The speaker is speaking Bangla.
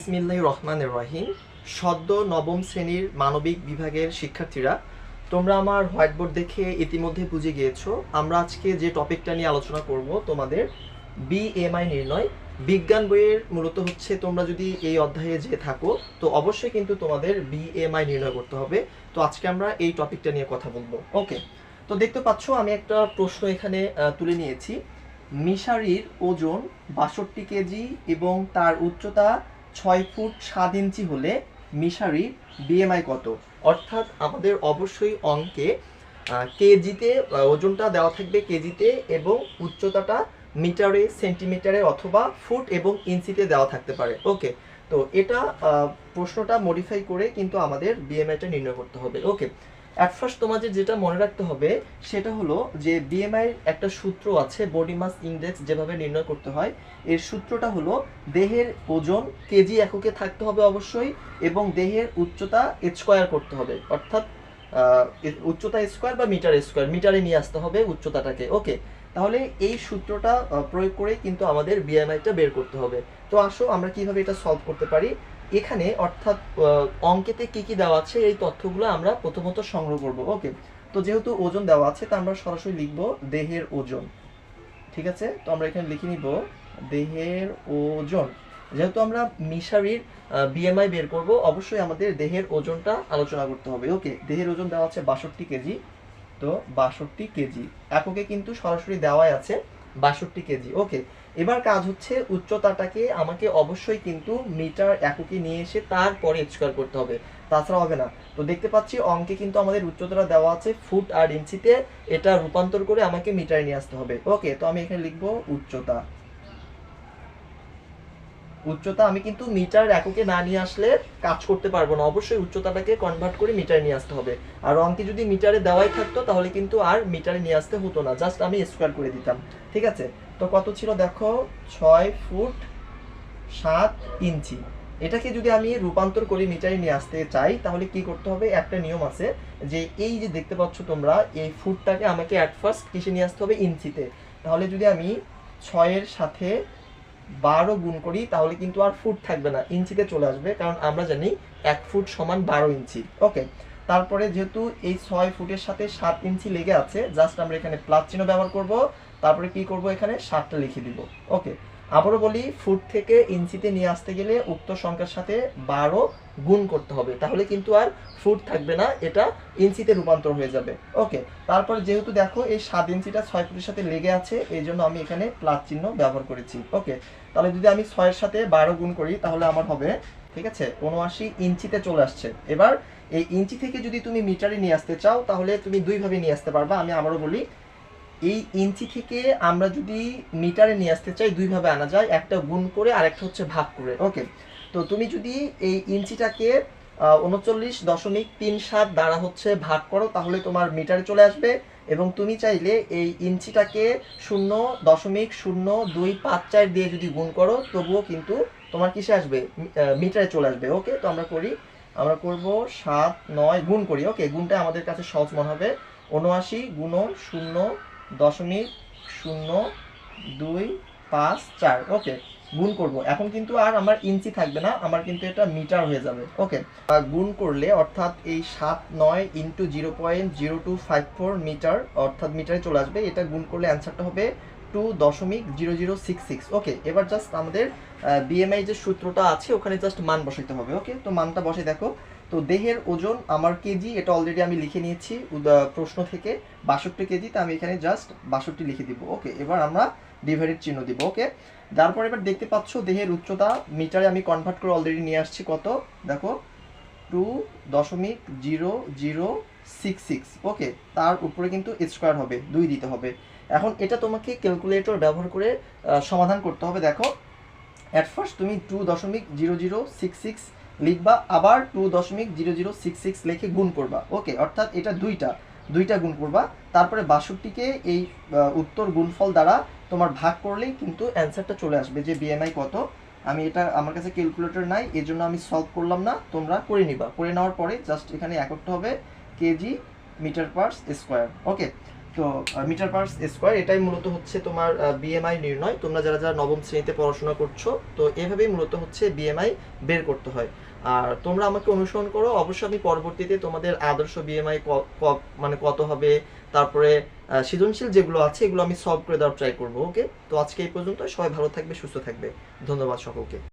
বিসমিল্লাহির রহমানির রহিম। সদ্য নবম শ্রেণীর মানবিক বিভাগের শিক্ষার্থীরা, তোমরা আমার হোয়াইট বোর্ড দেখে ইতিমধ্যে বুঝে গিয়েছো আমরা আজকে যে টপিকটা নিয়ে আলোচনা করব তোমাদের বিএমআই নির্ণয়। বিজ্ঞান বইয়ের মূলত হচ্ছে তোমরা যদি এই অধ্যায়ে যে থাকো তো অবশ্যই কিন্তু তোমাদের বিএমআই নির্ণয় করতে হবে। তো আজকে আমরা এই টপিকটা নিয়ে কথা বলবো। ওকে, তো দেখতে পাচ্ছ আমি একটা প্রশ্ন এখানে তুলে নিয়েছি। মিশারির ওজন ৬২ কেজি এবং তার উচ্চতা ৬ ফুট ৭ ইঞ্চি হলে মিশারির বিএমআই কত? অর্থাৎ আমাদের অবশ্যই অঙ্কে কেজিতে ওজনটা দেওয়া থাকবে কেজিতে এবং উচ্চতাটা মিটারে, সেন্টিমিটারে অথবা ফুট এবং ইঞ্চিতে দেওয়া থাকতে পারে। ওকে, তো এটা প্রশ্নটা মডিফাই করে কিন্তু আমাদের বিএমআইটা নির্ণয় করতে হবে। ওকে, অ্যাট ফার্স্ট তোমাদের যেটা মনে রাখতে হবে সেটা হলো যে বিএমআই একটা সূত্র আছে, বডি মাস ইন্ডেক্স যেভাবে নির্ণয় করতে হয়। এর সূত্রটা হলো দেহের ওজন কেজি এককে থাকতে হবে অবশ্যই, এবং দেহের উচ্চতা স্কোয়ার করতে হবে, অর্থাৎ উচ্চতা স্কোয়ার বা মিটার স্কোয়ার, মিটারে নিয়ে আসতে হবে উচ্চতাটাকে। ওকে, তাহলে এই সূত্রটা প্রয়োগ করে কিন্তু আমাদের বিএমআইটা বের করতে হবে। তো আসো আমরা কিভাবে এটা সলভ করতে পারি। এখানে অর্থাৎ অঙ্কেতে কি কি দেওয়া আছে এই তথ্যগুলো আমরা প্রথমত সংগ্রহ করব। ওকে, তো যেহেতু ওজন দেওয়া আছে তা আমরা সরাসরি লিখব দেহের ওজন। ঠিক আছে, তো আমরা এখানে লিখে নিব দেহের ওজন। যেহেতু আমরা মিশারির বিএমআই বের করব, অবশ্যই আমাদের দেহের ওজনটা আলোচনা করতে হবে। ওকে, দেহের ওজন দেওয়া আছে ৬২ কেজি। তো ৬২ কেজি এককে কিন্তু সরাসরি দেওয়াই আছে ৬২ কেজি। ওকে, এবার কাজ হচ্ছে উচ্চতাটাকে আমাকে অবশ্যই কিন্তু মিটার এককে নিয়ে এসে তারপরে স্কয়ার করতে হবে, তাছাড়া হবে না। তো দেখতে পাচ্ছি অঙ্কে কিন্তু আমাদের উচ্চতাটা দেওয়া আছে ফুট আর ইঞ্চিতে, এটা রূপান্তর করে আমাকে মিটারে নিয়ে আসতে হবে। ওকে, তো আমি এখানে লিখবো উচ্চতা। উচ্চতা আমি কিন্তু মিটার এককে না নিয়ে আসলে কাজ করতে পারবো না, অবশ্যই উচ্চতাটাকে কনভার্ট করে মিটারে নিয়ে আসতে হবে। আর অঙ্কে যদি মিটারে দেওয়াই থাকতো তাহলে কিন্তু আর মিটারে নিয়ে আসতে হতো না, জাস্ট আমি স্কয়ার করে দিতাম। ঠিক আছে, তো কত ছিল দেখো, ৬ ফুট ৭ ইঞ্চি। এটাকে যদি আমি রূপান্তর করে মিটারে নিয়ে আসতে চাই তাহলে কি করতে হবে, একটা নিয়ম আছে যে এই যে দেখতে পাচ্ছ তোমরা এই ফুটটাকে আমাকে অ্যাট ফার্স্ট কিসে নিয়ে আসতে হবে, ইঞ্চিতে। তাহলে যদি আমি ৬-এর সাথে ১২ গুণ করি তাহলে কিন্তু আর ফুট থাকবে না, ইঞ্চিতে চলে আসবে, কারণ আমরা জানি ১ ফুট সমান ১২ ইঞ্চি। ওকে, তারপরে যেহেতু এই ৬ ফুটের সাথে ৭ ইঞ্চি লেগে আছে, জাস্ট আমরা এখানে প্লাস চিহ্ন ব্যবহার করব, তারপরে কি করব, এখানে ৭টা লিখে দিব। ওকে, আবারও বলি, ফুট থেকে ইঞ্চিতে নিয়ে আসতে গেলে উক্ত সংখ্যার সাথে ১২ গুণ করতে হবে, তাহলে কিন্তু আর ফুট থাকবে না, এটা ইঞ্চিতে রূপান্তর হয়ে যাবে। ওকে, তারপর যেহেতু দেখো এই ৭ ইঞ্চিটা ৬ ফুটের সাথে লেগে আছে, এই জন্য আমি এখানে প্লাস চিহ্ন ব্যবহার করেছি। ওকে, তাহলে যদি আমি ৬-এর সাথে ১২ গুণ করি তাহলে আমার হবে, ঠিক আছে, ৭৯ ইঞ্চিতে চলে আসছে। এবার এই ইঞ্চি থেকে যদি তুমি মিটারে নিয়ে আসতে চাও তাহলে তুমি দুইভাবে নিয়ে আসতে পারবা। আমি আবারও বলি, এই ইঞ্চি থেকে আমরা যদি মিটারে নিয়ে আসতে চাই দুইভাবে আনা যায়, একটা গুণ করে আর একটা হচ্ছে ভাগ করে। ওকে, তো তুমি যদি এই ইঞ্চিটাকে ৩৯.৩৭ দ্বারা হচ্ছে ভাগ করো তাহলে তোমার মিটারে চলে আসবে, এবং তুমি চাইলে এই ইঞ্চিটাকে ০.০২৫৪ দিয়ে যদি গুণ করো তবুও কিন্তু তোমার কিসে আসবে, মিটারে চলে আসবে। ওকে, তো আমরা করি, আমরা করব ৭-৯ গুণ করি। ওকে, গুণটা আমাদের কাছে সহজ মনে হবে, ৭৯ গুণন ০.০২৫৪। ওকে, গুণ করব, এখন কিন্তু আর আমার ইঞ্চি থাকবে না, আমার কিন্তু এটা মিটার হয়ে যাবে। ওকে, গুণ করলে অর্থাৎ এই ৭-৯ ইন্টু 0.0254 মিটার, অর্থাৎ মিটারে চলে আসবে, এটা গুণ করলে অ্যান্সারটা হবে 2.0066। ওকে, এবার জাস্ট আমাদের বিএমআই যে সূত্রটা আছে ওখানে জাস্ট মান বসাইতে হবে। ওকে, তো মানটা বসে দেখো, তো দেহের ওজন আমার কেজি, এটা অলরেডি আমি লিখে নিয়েছি প্রশ্ন থেকে, ৬২ কেজি, তো আমি এখানে জাস্ট ৬২ লিখে দিব। ওকে, এবার আমরা ডিভাইডেড চিহ্ন দিব। ওকে, তারপর এবার দেখতে পাচ্ছ দেহের উচ্চতা মিটারে আমি কনভার্ট করে অলরেডি নিয়ে আসছি, কত দেখো, 2.0066। ওকে, তার উপরে কিন্তু স্কোয়ার হবে, ২ দিতে হবে। এখন এটা তোমাকে ক্যালকুলেটর ব্যবহার করে সমাধান করতে হবে। দেখো, অ্যাট ফার্স্ট তুমি 2.0066 লিখবা, আবার 2.0066 লিখে গুণ করবা। ওকে, অর্থাৎ এটা দুইটা গুণ করবা, তারপরে ৬২কে এই উত্তর গুণফল দ্বারা তোমার ভাগ করলেই কিন্তু অ্যান্সারটা চলে আসবে যে বিএমআই কত। আমি এটা, আমার কাছে ক্যালকুলেটর নাই এই জন্য আমি সলভ করলাম না, তোমরা করে নিবা। করে নেওয়ার পরে জাস্ট এখানে এককটা হবে কেজি মিটার পার স্কোয়ার। ওকে, তো মিটার পার স্কোয়ার এটাই মূলত হচ্ছে তোমার বিএমআই নির্ণয়। তোমরা যারা যারা নবম শ্রেণীতে পড়াশোনা করছো, তো এভাবেই মূলত হচ্ছে বিএমআই বের করতে হয়। আর তোমরা আমাকে অনুসরণ করো, অবশ্যই আমি পরবর্তীতে তোমাদের আদর্শ বিএমআই মানে কত হবে, তারপরে সৃজনশীল যেগুলো আছে এগুলো আমি সলভ করে দেওয়ার ট্রাই করবো। ওকে, তো আজকে এই পর্যন্ত। সবাই ভালো থাকবে, সুস্থ থাকবে। ধন্যবাদ সকলকে।